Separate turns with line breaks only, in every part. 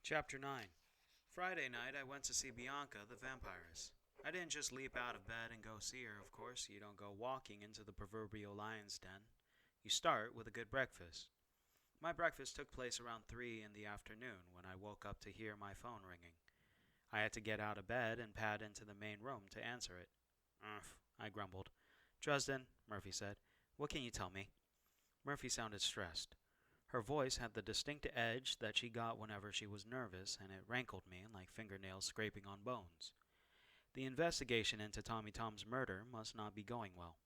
Chapter 9. Friday night, I went to see Bianca, the vampiress. I didn't just leap out of bed and go see her, of course. You don't go walking into the proverbial lion's den. You start with a good breakfast. My breakfast took place around 3 in the afternoon when I woke up to hear my phone ringing. I had to get out of bed and pad into the main room to answer it. I grumbled. Dresden, Murphy said. What can you tell me? Murphy sounded stressed. Her voice had the distinct edge that she got whenever she was nervous, and it rankled me like fingernails scraping on bones. The investigation into Tommy Tom's murder must not be going well.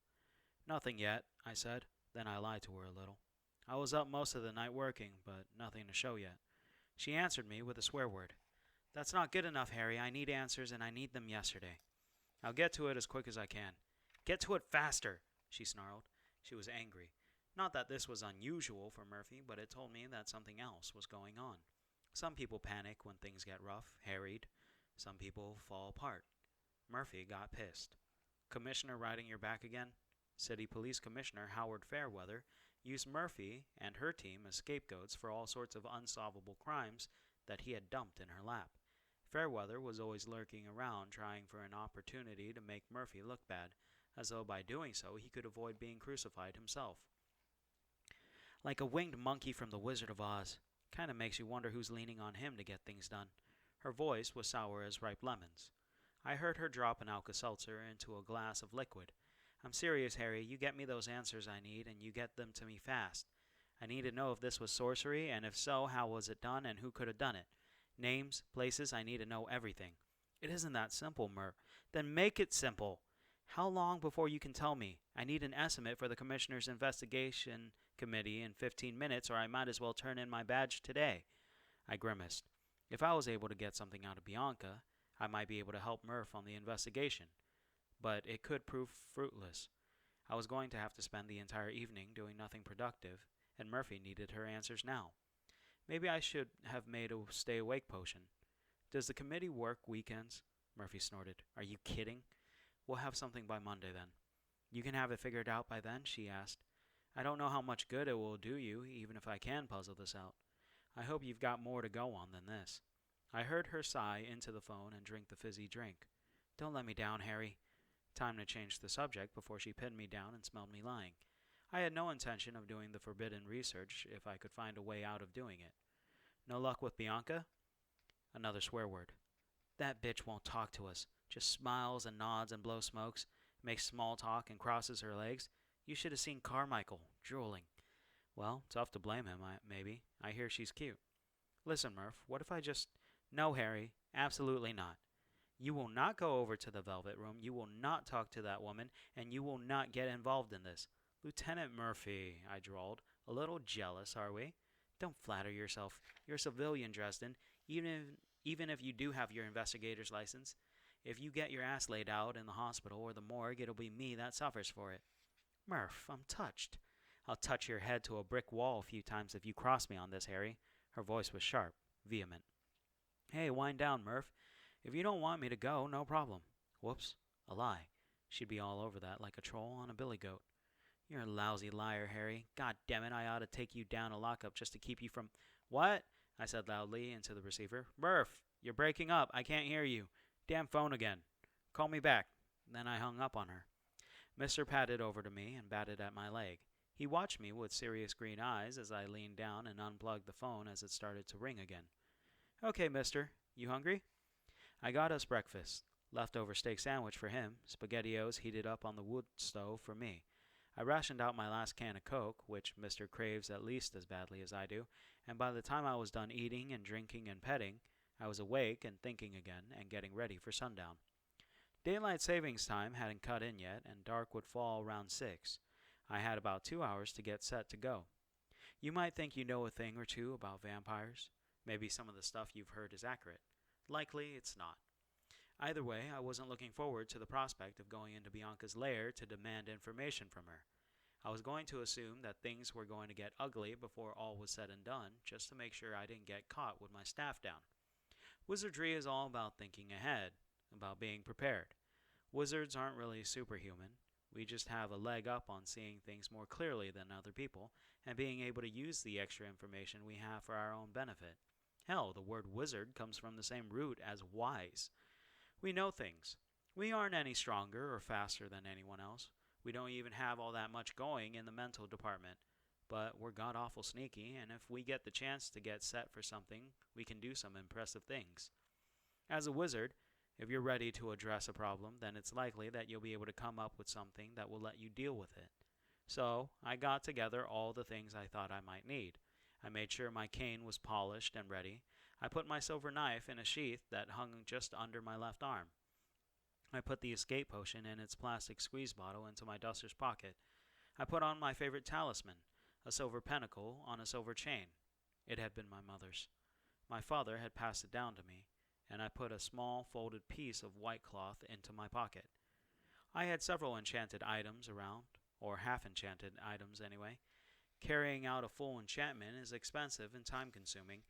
Nothing yet, I said. Then I lied to her a little. I was up most of the night working, but nothing to show yet. She answered me with a swear word. That's not good enough, Harry. I need answers, and I need them yesterday. I'll get to it as quick as I can. Get to it faster, she snarled. She was angry. Not that this was unusual for Murphy, but it told me that something else was going on. Some people panic when things get rough, harried. Some people fall apart. Murphy got pissed. Commissioner riding your back again? City Police Commissioner Howard Fairweather used Murphy and her team as scapegoats for all sorts of unsolvable crimes that he had dumped in her lap. Fairweather was always lurking around trying for an opportunity to make Murphy look bad, as though by doing so he could avoid being crucified himself. Like a winged monkey from the Wizard of Oz. Kinda makes you wonder who's leaning on him to get things done. Her voice was sour as ripe lemons. I heard her drop an Alka-Seltzer into a glass of liquid. I'm serious, Harry. You get me those answers I need, and you get them to me fast. I need to know if this was sorcery, and if so, how was it done, and who could have done it. Names, places, I need to know everything. It isn't that simple, Then make it simple. How long before you can tell me? I need an estimate for the Commissioner's Investigation Committee in 15 minutes, or I might as well turn in my badge today. I grimaced. If I was able to get something out of Bianca, I might be able to help Murph on the investigation. But it could prove fruitless. I was going to have to spend the entire evening doing nothing productive, and Murphy needed her answers now. Maybe I should have made a stay-awake potion. Does the committee work weekends? Murphy snorted. Are you kidding? We'll have something by Monday, then. You can have it figured out by then, she asked. I don't know how much good it will do you, even if I can puzzle this out. I hope you've got more to go on than this. I heard her sigh into the phone and drink the fizzy drink. Don't let me down, Harry. Time to change the subject before she pinned me down and smelled me lying. I had no intention of doing the forbidden research if I could find a way out of doing it. No luck with Bianca? Another swear word. That bitch won't talk to us. Just smiles and nods and blows smokes, makes small talk and crosses her legs. You should have seen Carmichael, drooling. Well, tough to blame him, maybe. I hear she's cute. Listen, Murph, what if I just... No, Harry, absolutely not. You will not go over to the Velvet Room, you will not talk to that woman, and you will not get involved in this. Lieutenant Murphy, I drawled. A little jealous, are we? Don't flatter yourself. You're a civilian, Dresden, even if you do have your investigator's license. If you get your ass laid out in the hospital or the morgue, it'll be me that suffers for it. Murph, I'm touched. I'll touch your head to a brick wall a few times if you cross me on this, Harry. Her voice was sharp, vehement. Hey, wind down, Murph. If you don't want me to go, no problem. Whoops, a lie. She'd be all over that like a troll on a billy goat. You're a lousy liar, Harry. God damn it, I ought to take you down a lockup just to keep you from... What? I said loudly into the receiver. Murph, you're breaking up. I can't hear you. Damn phone again. Call me back. Then I hung up on her. Mr. padded over to me and batted at my leg. He watched me with serious green eyes as I leaned down and unplugged the phone as it started to ring again. Okay, mister. You hungry? I got us breakfast. Leftover steak sandwich for him, SpaghettiOs heated up on the wood stove for me. I rationed out my last can of Coke, which Mr. craves at least as badly as I do, and by the time I was done eating and drinking and petting, I was awake and thinking again and getting ready for sundown. Daylight savings time hadn't cut in yet, and dark would fall around 6. I had about 2 hours to get set to go. You might think you know a thing or two about vampires. Maybe some of the stuff you've heard is accurate. Likely it's not. Either way, I wasn't looking forward to the prospect of going into Bianca's lair to demand information from her. I was going to assume that things were going to get ugly before all was said and done, just to make sure I didn't get caught with my staff down. Wizardry is all about thinking ahead, about being prepared. Wizards aren't really superhuman. We just have a leg up on seeing things more clearly than other people and being able to use the extra information we have for our own benefit. Hell, the word wizard comes from the same root as wise. We know things. We aren't any stronger or faster than anyone else. We don't even have all that much going in the mental department. But we're god awful sneaky, and if we get the chance to get set for something, we can do some impressive things. As a wizard, if you're ready to address a problem, then it's likely that you'll be able to come up with something that will let you deal with it. So, I got together all the things I thought I might need. I made sure my cane was polished and ready. I put my silver knife in a sheath that hung just under my left arm. I put the escape potion in its plastic squeeze bottle into my duster's pocket. I put on my favorite talisman, a silver pentacle on a silver chain. It had been my mother's. My father had passed it down to me, and I put a small folded piece of white cloth into my pocket. I had several enchanted items around, or half-enchanted items anyway. Carrying out a full enchantment is expensive and time-consuming,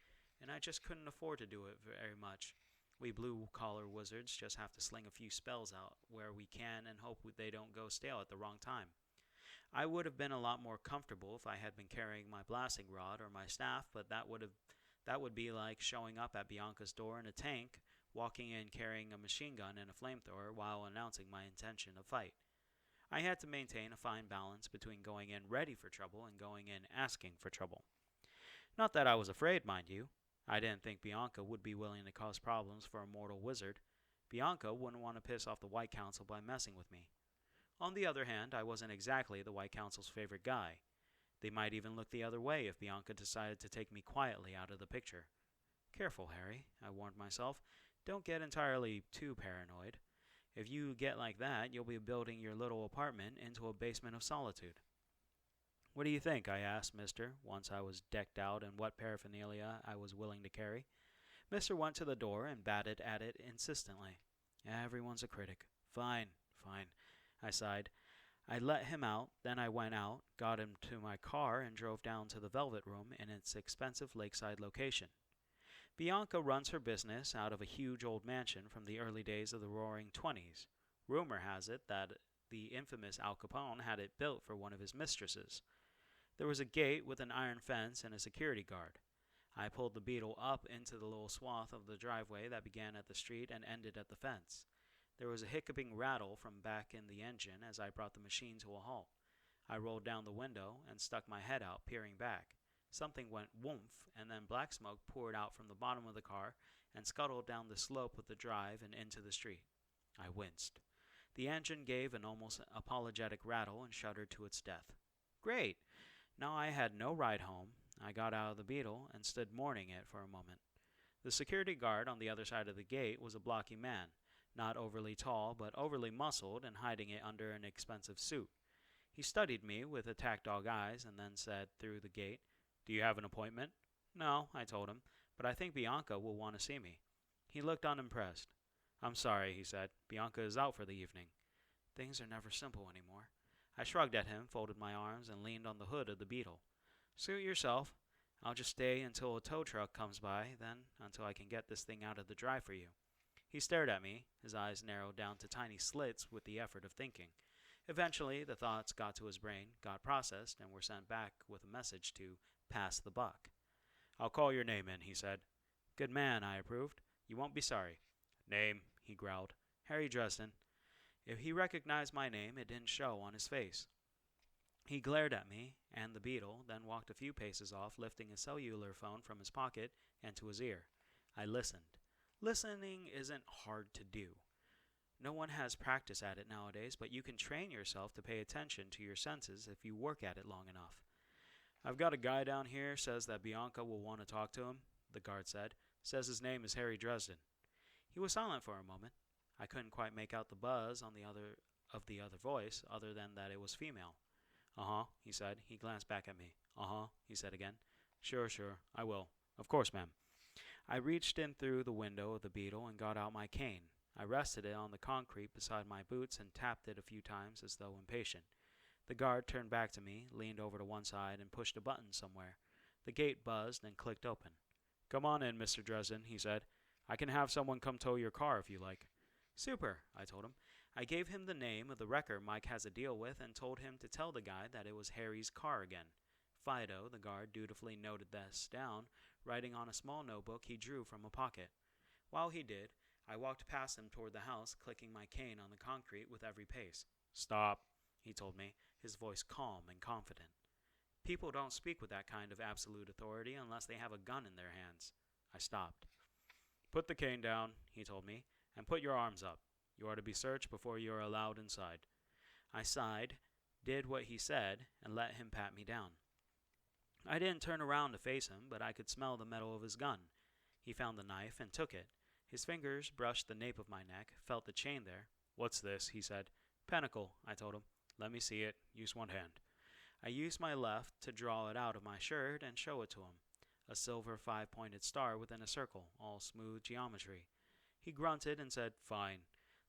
and I just couldn't afford to do it very much. We blue-collar wizards just have to sling a few spells out where we can and hope they don't go stale at the wrong time. I would have been a lot more comfortable if I had been carrying my blasting rod or my staff, but that would be like showing up at Bianca's door in a tank, walking in carrying a machine gun and a flamethrower while announcing my intention to fight. I had to maintain a fine balance between going in ready for trouble and going in asking for trouble. Not that I was afraid, mind you. I didn't think Bianca would be willing to cause problems for a mortal wizard. Bianca wouldn't want to piss off the White Council by messing with me. On the other hand, I wasn't exactly the White Council's favorite guy. They might even look the other way if Bianca decided to take me quietly out of the picture. Careful, Harry, I warned myself. Don't get entirely too paranoid. If you get like that, you'll be building your little apartment into a basement of solitude. What do you think? I asked Mr. once I was decked out in what paraphernalia I was willing to carry. Mr. went to the door and batted at it insistently. Everyone's a critic. Fine, fine, I sighed. I let him out, then I went out, got into my car, and drove down to the Velvet Room in its expensive lakeside location. Bianca runs her business out of a huge old mansion from the early days of the Roaring Twenties. Rumor has it that the infamous Al Capone had it built for one of his mistresses. There was a gate with an iron fence and a security guard. I pulled the Beetle up into the little swath of the driveway that began at the street and ended at the fence. There was a hiccuping rattle from back in the engine as I brought the machine to a halt. I rolled down the window and stuck my head out, peering back. Something went woomph, and then black smoke poured out from the bottom of the car and scuttled down the slope of the drive and into the street. I winced. The engine gave an almost apologetic rattle and shuddered to its death. Great! Now I had no ride home. I got out of the Beetle and stood mourning it for a moment. The security guard on the other side of the gate was a blocky man, not overly tall but overly muscled and hiding it under an expensive suit. He studied me with attack dog eyes and then said through the gate, Do you have an appointment? No, I told him, but I think Bianca will want to see me. He looked unimpressed. I'm sorry, he said. Bianca is out for the evening. Things are never simple anymore. I shrugged at him, folded my arms, and leaned on the hood of the Beetle. Suit yourself. I'll just stay until a tow truck comes by, then until I can get this thing out of the drive for you. He stared at me, his eyes narrowed down to tiny slits with the effort of thinking. Eventually, the thoughts got to his brain, got processed, and were sent back with a message to pass the buck. I'll call your name in, he said. Good man, I approved. You won't be sorry. Name, he growled. Harry Dresden. If he recognized my name, it didn't show on his face. He glared at me and the Beetle, then walked a few paces off, lifting a cellular phone from his pocket and to his ear. I listened. Listening isn't hard to do. No one has practice at it nowadays, but you can train yourself to pay attention to your senses if you work at it long enough. I've got a guy down here says that Bianca will want to talk to him, the guard said. Says his name is Harry Dresden. He was silent for a moment. I couldn't quite make out the buzz on the other voice, other than that it was female. Uh-huh, he said. He glanced back at me. Uh-huh, he said again. Sure, I will. Of course, ma'am. I reached in through the window of the Beetle and got out my cane. I rested it on the concrete beside my boots and tapped it a few times as though impatient. The guard turned back to me, leaned over to one side, and pushed a button somewhere. The gate buzzed and clicked open. Come on in, Mr. Dresden, he said. I can have someone come tow your car if you like. Super, I told him. I gave him the name of the wrecker Mike has a deal with and told him to tell the guy that it was Harry's car again. Fido, the guard, dutifully noted this down, writing on a small notebook he drew from a pocket. While he did, I walked past him toward the house, clicking my cane on the concrete with every pace. "Stop," he told me, his voice calm and confident. "People don't speak with that kind of absolute authority unless they have a gun in their hands." I stopped. "Put the cane down," he told me, "and put your arms up. You are to be searched before you are allowed inside." I sighed, did what he said, and let him pat me down. I didn't turn around to face him, but I could smell the metal of his gun. He found the knife and took it. His fingers brushed the nape of my neck, felt the chain there. "What's this?" he said. "Pentacle," I told him. "Let me see it. Use one hand." I used my left to draw it out of my shirt and show it to him. A silver 5-pointed star within a circle, all smooth geometry. He grunted and said, "Fine."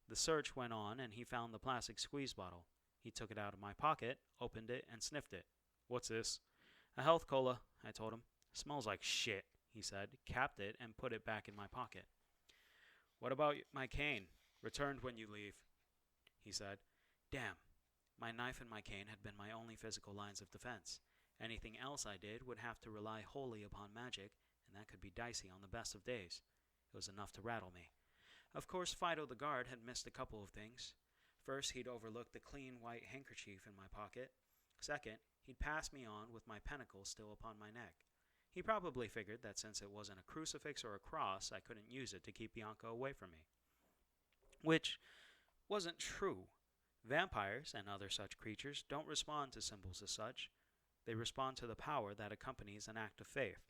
The search went on, and he found the plastic squeeze bottle. He took it out of my pocket, opened it, and sniffed it. "What's this?" "A health cola," I told him. "Smells like shit," he said, capped it, and put it back in my pocket. "What about my cane? Returned when you leave," he said. Damn. My knife and my cane had been my only physical lines of defense. Anything else I did would have to rely wholly upon magic, and that could be dicey on the best of days. It was enough to rattle me. Of course, Fido the guard had missed a couple of things. First, he'd overlooked the clean white handkerchief in my pocket. Second, he'd passed me on with my pentacle still upon my neck. He probably figured that since it wasn't a crucifix or a cross, I couldn't use it to keep Bianca away from me. Which wasn't true. Vampires and other such creatures don't respond to symbols as such. They respond to the power that accompanies an act of faith.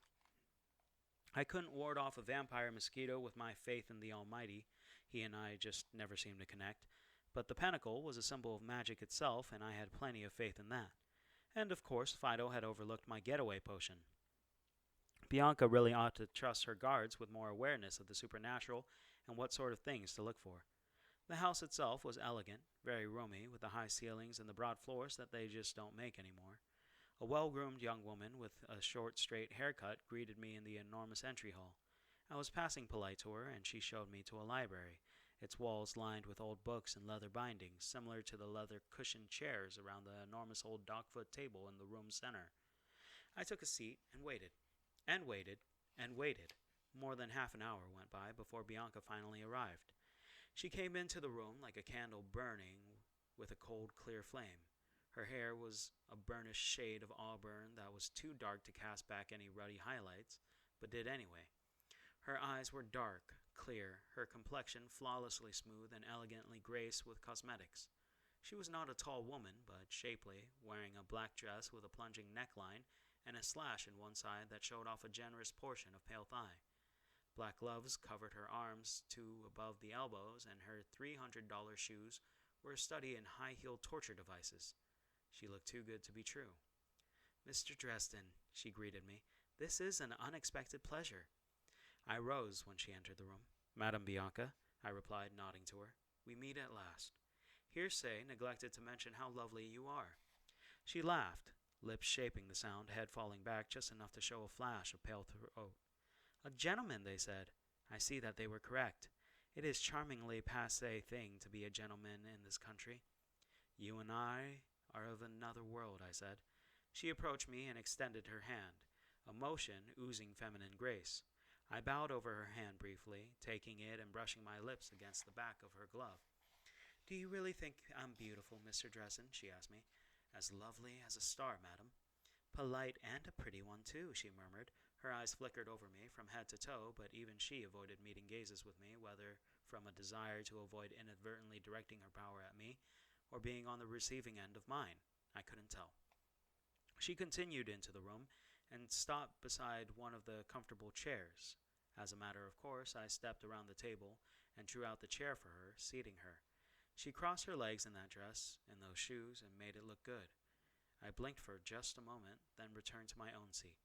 I couldn't ward off a vampire mosquito with my faith in the Almighty. He and I just never seemed to connect. But the pentacle was a symbol of magic itself, and I had plenty of faith in that. And of course, Fido had overlooked my getaway potion. Bianca really ought to trust her guards with more awareness of the supernatural and what sort of things to look for. The house itself was elegant, very roomy, with the high ceilings and the broad floors that they just don't make anymore. A well-groomed young woman with a short, straight haircut greeted me in the enormous entry hall. I was passing polite to her, and she showed me to a library, its walls lined with old books and leather bindings, similar to the leather cushioned chairs around the enormous old dogfoot table in the room's center. I took a seat and waited, and waited, and waited. More than half an hour went by before Bianca finally arrived. She came into the room like a candle burning with a cold, clear flame. Her hair was a burnished shade of auburn that was too dark to cast back any ruddy highlights, but did anyway. Her eyes were dark, clear, her complexion flawlessly smooth and elegantly graced with cosmetics. She was not a tall woman, but shapely, wearing a black dress with a plunging neckline and a slash in one side that showed off a generous portion of pale thigh. Black gloves covered her arms to above the elbows, and her $300 shoes were a study in high-heeled torture devices. She looked too good to be true. "Mr. Dresden," she greeted me, "this is an unexpected pleasure." I rose when she entered the room. "Madam Bianca," I replied, nodding to her, "we meet at last. Hearsay neglected to mention how lovely you are." She laughed, lips shaping the sound, head falling back just enough to show a flash of pale throat. "A gentleman," they said. I see that they were correct. It is charmingly passé thing to be a gentleman in this country. "You and I are of another world," I said. She approached me and extended her hand, a motion oozing feminine grace. I bowed over her hand briefly, taking it and brushing my lips against the back of her glove. "Do you really think I'm beautiful, Mr. Dresden?" she asked me. "As lovely as a star, madam." "Polite and a pretty one, too," she murmured. Her eyes flickered over me from head to toe, but even she avoided meeting gazes with me, whether from a desire to avoid inadvertently directing her power at me, or being on the receiving end of mine. I couldn't tell. She continued into the room, and stopped beside one of the comfortable chairs. As a matter of course, I stepped around the table, and drew out the chair for her, seating her. She crossed her legs in that dress, in those shoes, and made it look good. I blinked for just a moment, then returned to my own seat.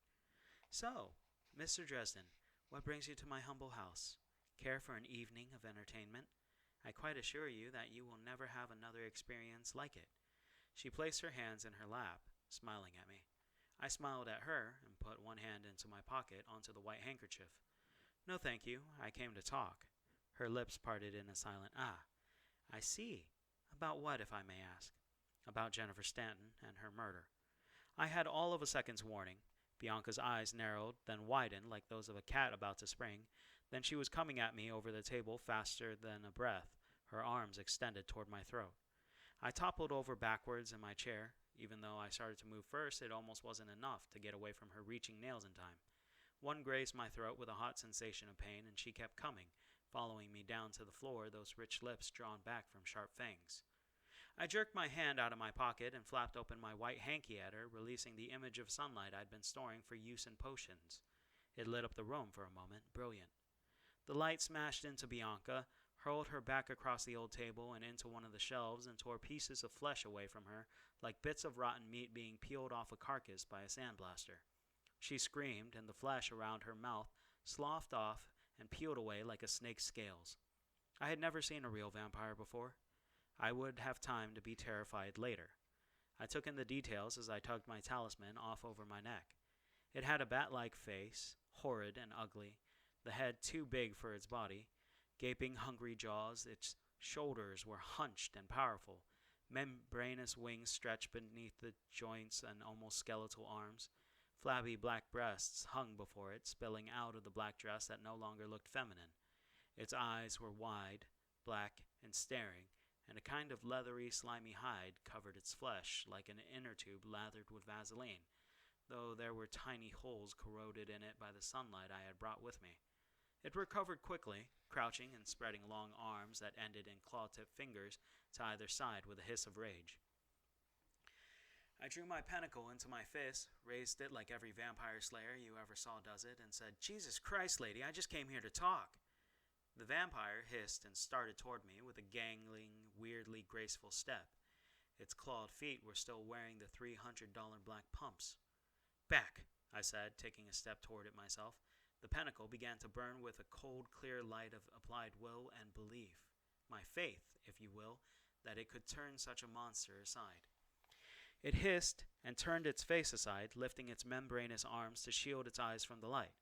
"So, Mr. Dresden, what brings you to my humble house? Care for an evening of entertainment? I quite assure you that you will never have another experience like it." She placed her hands in her lap, smiling at me. I smiled at her, and put one hand into my pocket onto the white handkerchief. "No, thank you. I came to talk." Her lips parted in a silent "ah." "I see. About what, if I may ask?" "About Jennifer Stanton and her murder." I had all of a second's warning. Bianca's eyes narrowed, then widened like those of a cat about to spring. Then she was coming at me over the table faster than a breath, her arms extended toward my throat. I toppled over backwards in my chair. Even though I started to move first, it almost wasn't enough to get away from her reaching nails in time. One grazed my throat with a hot sensation of pain, and she kept coming, following me down to the floor, those rich lips drawn back from sharp fangs. I jerked my hand out of my pocket and flapped open my white hanky at her, releasing the image of sunlight I'd been storing for use in potions. It lit up the room for a moment, brilliant. The light smashed into Bianca, hurled her back across the old table and into one of the shelves, and tore pieces of flesh away from her, like bits of rotten meat being peeled off a carcass by a sandblaster. She screamed, and the flesh around her mouth sloughed off and peeled away like a snake's scales. I had never seen a real vampire before. I would have time to be terrified later. I took in the details as I tugged my talisman off over my neck. It had a bat-like face, horrid and ugly, the head too big for its body, gaping hungry jaws. Its shoulders were hunched and powerful, membranous wings stretched beneath the joints and almost skeletal arms. Flabby black breasts hung before it, spilling out of the black dress that no longer looked feminine. Its eyes were wide, black, and staring, and a kind of leathery, slimy hide covered its flesh like an inner tube lathered with Vaseline, though there were tiny holes corroded in it by the sunlight I had brought with me. It recovered quickly, crouching and spreading long arms that ended in claw-tipped fingers to either side with a hiss of rage. I drew my pentacle into my fist, raised it like every vampire slayer you ever saw does it, and said, "Jesus Christ, lady, I just came here to talk." The vampire hissed and started toward me with a gangling, weirdly graceful step. Its clawed feet were still wearing the $300 black pumps. "Back," I said, taking a step toward it myself. The pentacle began to burn with a cold, clear light of applied will and belief. My faith, if you will, that it could turn such a monster aside. It hissed and turned its face aside, lifting its membranous arms to shield its eyes from the light.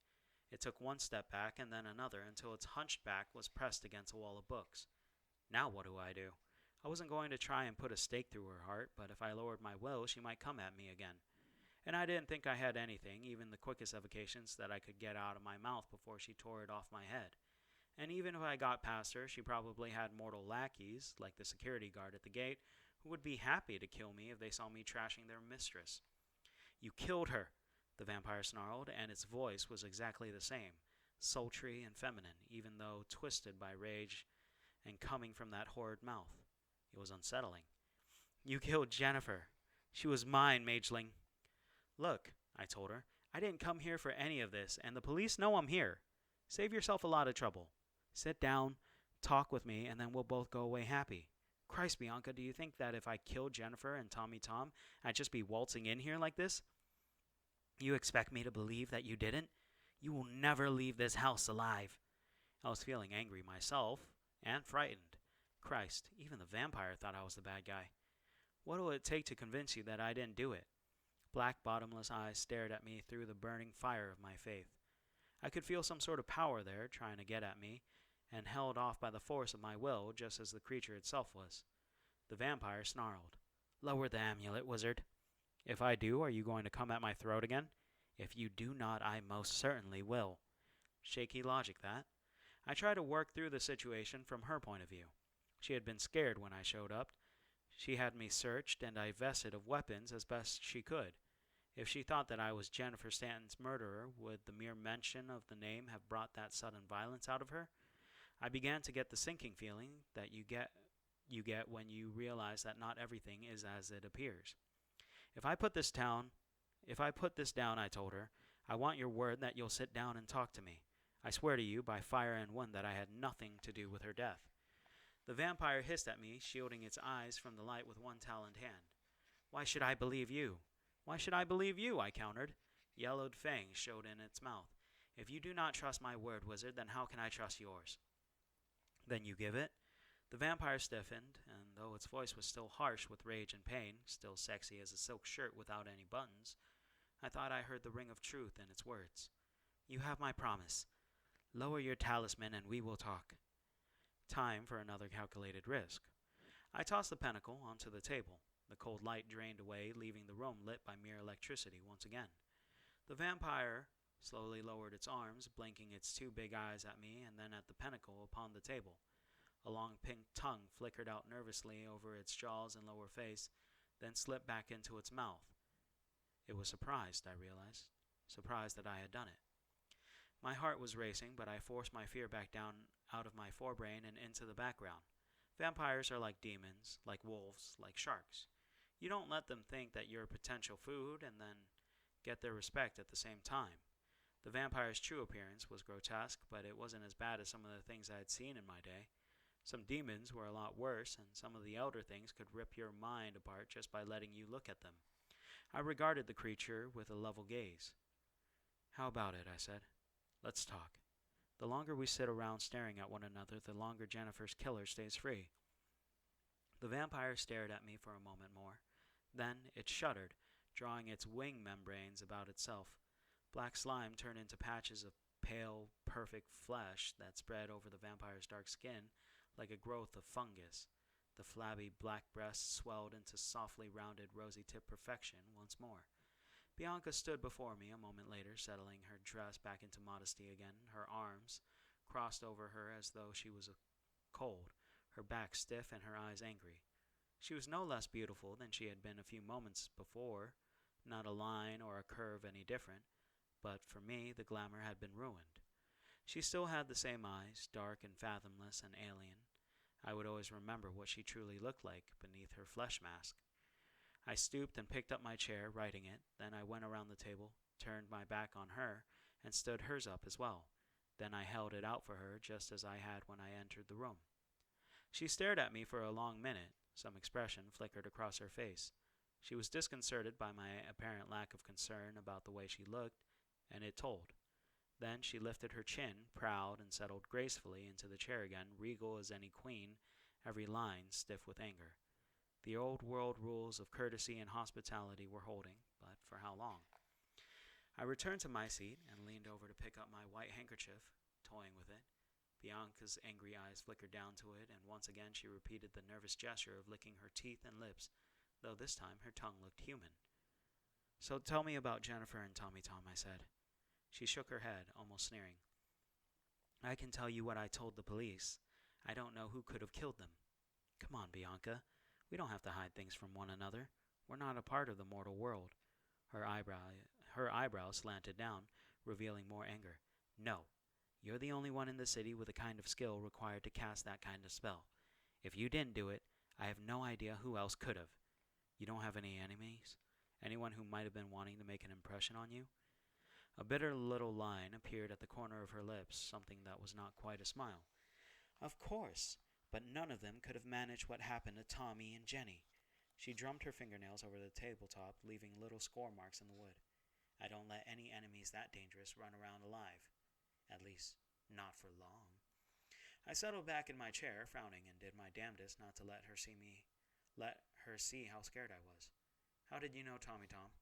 It took one step back and then another until its hunched back was pressed against a wall of books. Now what do? I wasn't going to try and put a stake through her heart, but if I lowered my will, she might come at me again. And I didn't think I had anything, even the quickest evocations, that I could get out of my mouth before she tore it off my head. And even if I got past her, she probably had mortal lackeys, like the security guard at the gate, who would be happy to kill me if they saw me trashing their mistress. "You killed her," the vampire snarled, and its voice was exactly the same, sultry and feminine, even though twisted by rage and coming from that horrid mouth. It was unsettling. "You killed Jennifer. She was mine, mageling." "Look," I told her, "I didn't come here for any of this, and the police know I'm here. Save yourself a lot of trouble. Sit down, talk with me, and then we'll both go away happy. Christ, Bianca, do you think that if I killed Jennifer and Tommy Tom, I'd just be waltzing in here like this? You expect me to believe that you didn't? You will never leave this house alive." I was feeling angry myself, and frightened. Christ, even the vampire thought I was the bad guy. "What will it take to convince you that I didn't do it?" Black, bottomless eyes stared at me through the burning fire of my faith. I could feel some sort of power there, trying to get at me, and held off by the force of my will, just as the creature itself was. The vampire snarled. "Lower the amulet, wizard." "If I do, are you going to come at my throat again?" "If you do not, I most certainly will." Shaky logic, that. I tried to work through the situation from her point of view. She had been scared when I showed up. She had me searched and divested of weapons as best she could. If she thought that I was Jennifer Stanton's murderer, would the mere mention of the name have brought that sudden violence out of her? I began to get the sinking feeling that you get when you realize that not everything is as it appears. If I put this down, I told her, "I want your word that you'll sit down and talk to me. I swear to you, by fire and wind, that I had nothing to do with her death." The vampire hissed at me, shielding its eyes from the light with one taloned hand. "Why should I believe you?" "Why should I believe you?" I countered. Yellowed fangs showed in its mouth. "If you do not trust my word, wizard, then how can I trust yours?" "Then you give it?" The vampire stiffened, and though its voice was still harsh with rage and pain, still sexy as a silk shirt without any buttons, I thought I heard the ring of truth in its words. "You have my promise. Lower your talisman and we will talk." Time for another calculated risk. I tossed the pentacle onto the table. The cold light drained away, leaving the room lit by mere electricity once again. The vampire slowly lowered its arms, blinking its two big eyes at me and then at the pinnacle upon the table. A long pink tongue flickered out nervously over its jaws and lower face, then slipped back into its mouth. It was surprised, I realized. Surprised that I had done it. My heart was racing, but I forced my fear back down out of my forebrain and into the background. Vampires are like demons, like wolves, like sharks. You don't let them think that you're potential food and then get their respect at the same time. The vampire's true appearance was grotesque, but it wasn't as bad as some of the things I had seen in my day. Some demons were a lot worse, and some of the elder things could rip your mind apart just by letting you look at them. I regarded the creature with a level gaze. "How about it?" I said. "Let's talk. The longer we sit around staring at one another, the longer Jennifer's killer stays free." The vampire stared at me for a moment more. Then it shuddered, drawing its wing membranes about itself. Black slime turned into patches of pale, perfect flesh that spread over the vampire's dark skin like a growth of fungus. The flabby black breasts swelled into softly rounded, rosy-tipped perfection once more. Bianca stood before me a moment later, settling her dress back into modesty again, her arms crossed over her as though she was cold, her back stiff and her eyes angry. She was no less beautiful than she had been a few moments before, not a line or a curve any different, but for me the glamour had been ruined. She still had the same eyes, dark and fathomless and alien. I would always remember what she truly looked like beneath her flesh mask. I stooped and picked up my chair, righting it. Then I went around the table, turned my back on her, and stood hers up as well. Then I held it out for her, just as I had when I entered the room. She stared at me for a long minute. Some expression flickered across her face. She was disconcerted by my apparent lack of concern about the way she looked, and it told. Then she lifted her chin, proud, and settled gracefully into the chair again, regal as any queen, every line stiff with anger. The old-world rules of courtesy and hospitality were holding, but for how long? I returned to my seat and leaned over to pick up my white handkerchief, toying with it. Bianca's angry eyes flickered down to it, and once again she repeated the nervous gesture of licking her teeth and lips, though this time her tongue looked human. "So tell me about Jennifer and Tommy Tom," I said. She shook her head, almost sneering. "I can tell you what I told the police. I don't know who could have killed them." "Come on, Bianca. We don't have to hide things from one another. We're not a part of the mortal world." Her eyebrows slanted down, revealing more anger. "No. You're the only one in the city with the kind of skill required to cast that kind of spell. If you didn't do it, I have no idea who else could have. You don't have any enemies? Anyone who might have been wanting to make an impression on you?" A bitter little line appeared at the corner of her lips, something that was not quite a smile. "Of course, but none of them could have managed what happened to Tommy and Jenny." She drummed her fingernails over the tabletop, leaving little score marks in the wood. "I don't let any enemies that dangerous run around alive. At least, not for long." I settled back in my chair, frowning, and did my damnedest not to let her see how scared I was. "How did you know Tommy Tom?"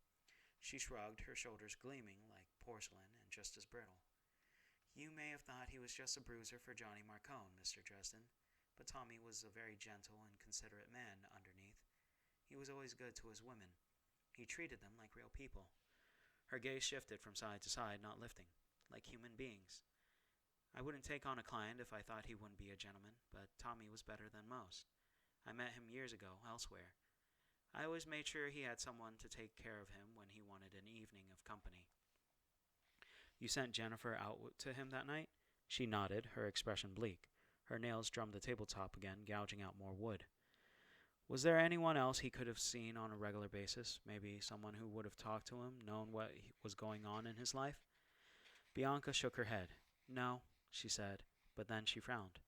She shrugged, her shoulders gleaming like porcelain and just as brittle. "You may have thought he was just a bruiser for Johnny Marcone, Mr. Dresden, but Tommy was a very gentle and considerate man underneath. He was always good to his women. He treated them like real people." Her gaze shifted from side to side, not lifting. "Like human beings. I wouldn't take on a client if I thought he wouldn't be a gentleman, but Tommy was better than most. I met him years ago, elsewhere. I always made sure he had someone to take care of him when he wanted an evening of company." "You sent Jennifer out to him that night?" She nodded, her expression bleak. Her nails drummed the tabletop again, gouging out more wood. "Was there anyone else he could have seen on a regular basis? Maybe someone who would have talked to him, known what was going on in his life?" Bianca shook her head. "No," she said, but then she frowned.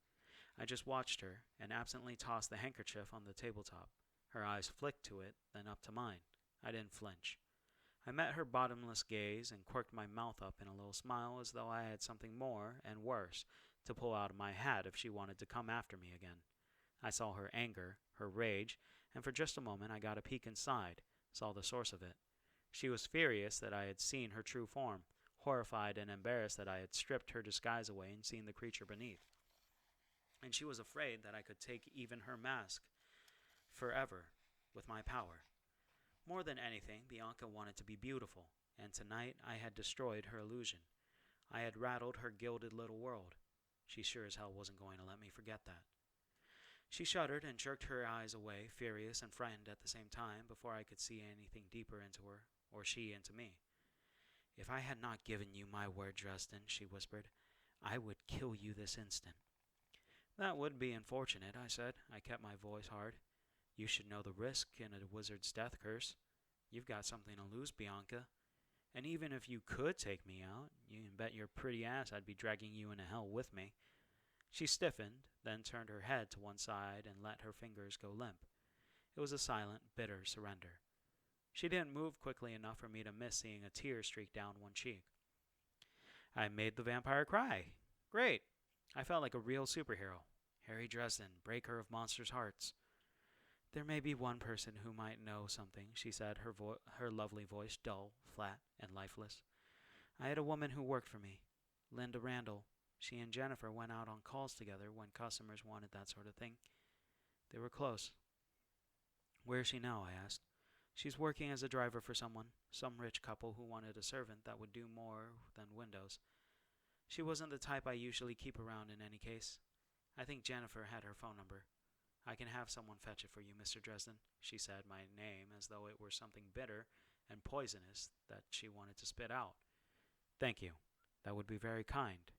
I just watched her, and absently tossed the handkerchief on the tabletop. Her eyes flicked to it, then up to mine. I didn't flinch. I met her bottomless gaze and quirked my mouth up in a little smile as though I had something more and worse to pull out of my hat if she wanted to come after me again. I saw her anger, her rage, and for just a moment I got a peek inside, saw the source of it. She was furious that I had seen her true form, horrified and embarrassed that I had stripped her disguise away and seen the creature beneath. And she was afraid that I could take even her mask forever with my power. More than anything, Bianca wanted to be beautiful, and tonight I had destroyed her illusion. I had rattled her gilded little world. She sure as hell wasn't going to let me forget that. She shuddered and jerked her eyes away, furious and frightened at the same time, before I could see anything deeper into her, or she into me. "If I had not given you my word, Dresden," she whispered, "I would kill you this instant." "That would be unfortunate," I said. I kept my voice hard. "You should know the risk in a wizard's death curse. You've got something to lose, Bianca. And even if you could take me out, you can bet your pretty ass I'd be dragging you into hell with me." She stiffened, then turned her head to one side and let her fingers go limp. It was a silent, bitter surrender. She didn't move quickly enough for me to miss seeing a tear streak down one cheek. "I made the vampire cry. Great. I felt like a real superhero. Harry Dresden, breaker of monsters' hearts." "There may be one person who might know something," she said, her lovely voice dull, flat, and lifeless. "I had a woman who worked for me, Linda Randall. She and Jennifer went out on calls together when customers wanted that sort of thing. They were close." "Where is she now?" I asked. "She's working as a driver for some rich couple who wanted a servant that would do more than windows. She wasn't the type I usually keep around in any case. I think Jennifer had her phone number. I can have someone fetch it for you, Mr. Dresden," she said, my name as though it were something bitter and poisonous that she wanted to spit out. "Thank you. That would be very kind."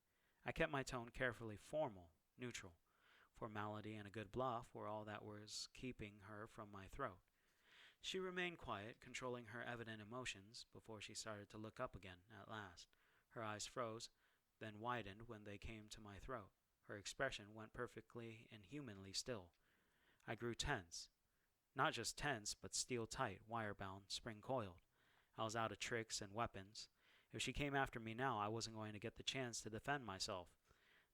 I kept my tone carefully formal, neutral. Formality and a good bluff were all that was keeping her from my throat. She remained quiet, controlling her evident emotions, before she started to look up again, at last. Her eyes froze, then widened when they came to my throat. Her expression went perfectly and humanly still. I grew tense. Not just tense, but steel-tight, wire-bound, spring-coiled. I was out of tricks and weapons. If she came after me now, I wasn't going to get the chance to defend myself.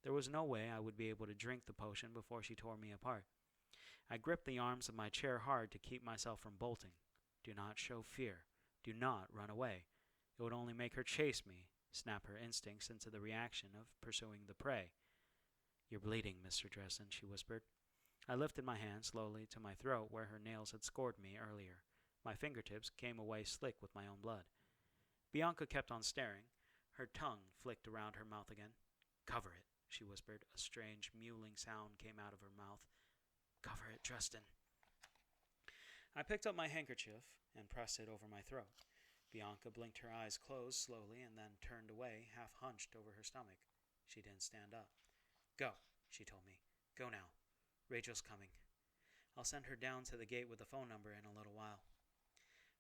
There was no way I would be able to drink the potion before she tore me apart. I gripped the arms of my chair hard to keep myself from bolting. Do not show fear. Do not run away. It would only make her chase me, snap her instincts into the reaction of pursuing the prey. "You're bleeding, Mr. Dresden," she whispered. I lifted my hand slowly to my throat where her nails had scored me earlier. My fingertips came away slick with my own blood. Bianca kept on staring. Her tongue flicked around her mouth again. "Cover it," she whispered. A strange, mewling sound came out of her mouth. "Cover it, Dresden." I picked up my handkerchief and pressed it over my throat. Bianca blinked her eyes closed slowly and then turned away, half hunched over her stomach. She didn't stand up. "Go," she told me. "Go now. Rachel's coming. I'll send her down to the gate with the phone number in a little while."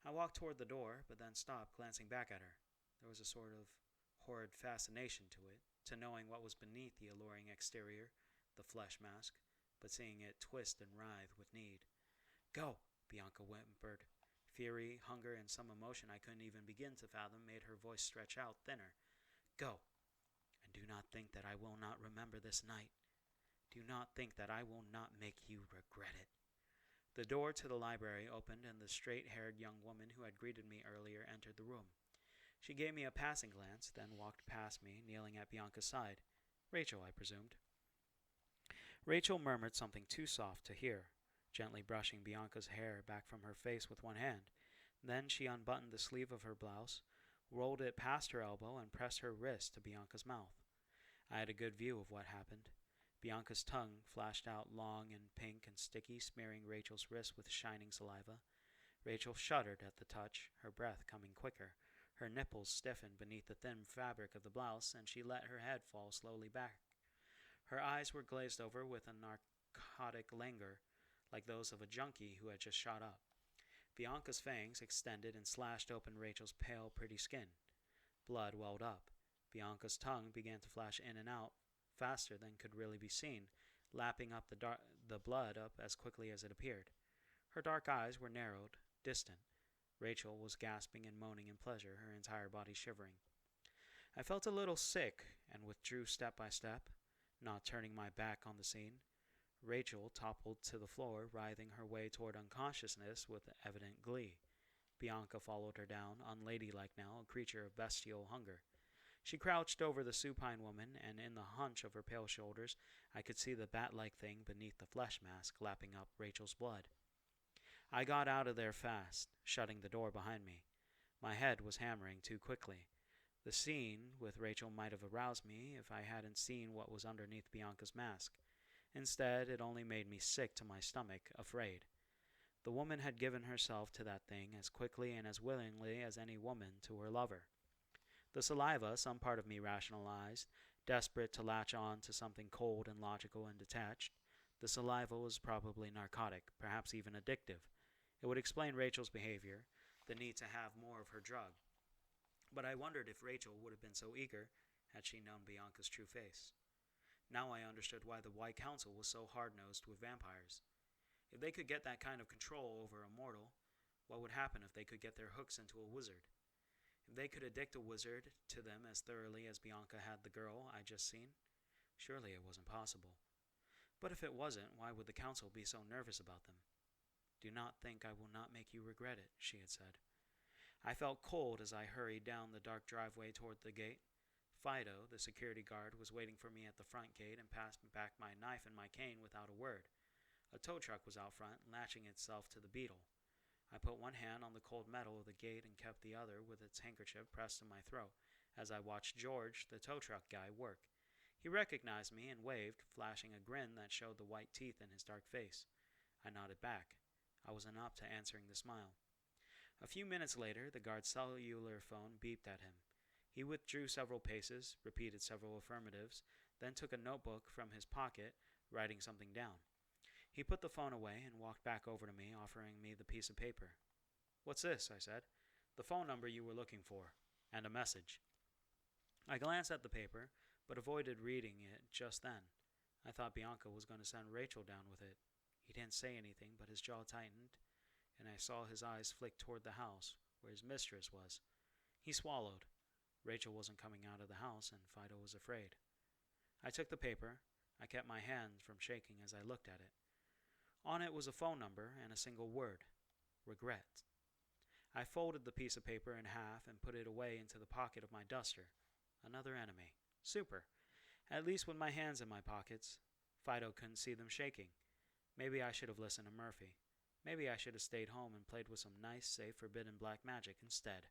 I walked toward the door, but then stopped, glancing back at her. There was a sort of horrid fascination to it, to knowing what was beneath the alluring exterior, the flesh mask, but seeing it twist and writhe with need. "Go," Bianca whimpered. Fury, hunger, and some emotion I couldn't even begin to fathom made her voice stretch out thinner. "Go, and do not think that I will not remember this night. Do not think that I will not make you regret it." The door to the library opened, and the straight-haired young woman who had greeted me earlier entered the room. She gave me a passing glance, then walked past me, kneeling at Bianca's side. Rachel, I presumed. Rachel murmured something too soft to hear, gently brushing Bianca's hair back from her face with one hand. Then she unbuttoned the sleeve of her blouse, rolled it past her elbow, and pressed her wrist to Bianca's mouth. I had a good view of what happened. Bianca's tongue flashed out long and pink and sticky, smearing Rachel's wrist with shining saliva. Rachel shuddered at the touch, her breath coming quicker. Her nipples stiffened beneath the thin fabric of the blouse, and she let her head fall slowly back. Her eyes were glazed over with a narcotic languor, like those of a junkie who had just shot up. Bianca's fangs extended and slashed open Rachel's pale, pretty skin. Blood welled up. Bianca's tongue began to flash in and out, faster than could really be seen, lapping up the blood up as quickly as it appeared. Her dark eyes were narrowed, distant. Rachel was gasping and moaning in pleasure, her entire body shivering. I felt a little sick and withdrew step by step, not turning my back on the scene. Rachel toppled to the floor, writhing her way toward unconsciousness with evident glee. Bianca followed her down, unladylike now, a creature of bestial hunger. She crouched over the supine woman, and in the hunch of her pale shoulders, I could see the bat-like thing beneath the flesh mask lapping up Rachel's blood. I got out of there fast, shutting the door behind me. My head was hammering too quickly. The scene with Rachel might have aroused me if I hadn't seen what was underneath Bianca's mask. Instead, it only made me sick to my stomach, afraid. The woman had given herself to that thing as quickly and as willingly as any woman to her lover. The saliva, some part of me rationalized, desperate to latch on to something cold and logical and detached. The saliva was probably narcotic, perhaps even addictive. It would explain Rachel's behavior, the need to have more of her drug. But I wondered if Rachel would have been so eager had she known Bianca's true face. Now I understood why the White Council was so hard-nosed with vampires. If they could get that kind of control over a mortal, what would happen if they could get their hooks into a wizard? If they could addict a wizard to them as thoroughly as Bianca had the girl I'd just seen? Surely it wasn't possible. But if it wasn't, why would the council be so nervous about them? "Do not think I will not make you regret it," she had said. I felt cold as I hurried down the dark driveway toward the gate. Fido, the security guard, was waiting for me at the front gate and passed me back my knife and my cane without a word. A tow truck was out front, latching itself to the beetle. I put one hand on the cold metal of the gate and kept the other with its handkerchief pressed to my throat as I watched George, the tow truck guy, work. He recognized me and waved, flashing a grin that showed the white teeth in his dark face. I nodded back. I wasn't up to answering the smile. A few minutes later, the guard's cellular phone beeped at him. He withdrew several paces, repeated several affirmatives, then took a notebook from his pocket, writing something down. He put the phone away and walked back over to me, offering me the piece of paper. "What's this?" I said. "The phone number you were looking for, and a message." I glanced at the paper, but avoided reading it just then. I thought Bianca was going to send Rachel down with it. He didn't say anything, but his jaw tightened, and I saw his eyes flick toward the house, where his mistress was. He swallowed. Rachel wasn't coming out of the house, and Fido was afraid. I took the paper. I kept my hand from shaking as I looked at it. On it was a phone number and a single word: regret. I folded the piece of paper in half and put it away into the pocket of my duster. Another enemy. Super. At least with my hands in my pockets. Fido couldn't see them shaking. Maybe I should have listened to Murphy. Maybe I should have stayed home and played with some nice, safe, forbidden black magic instead.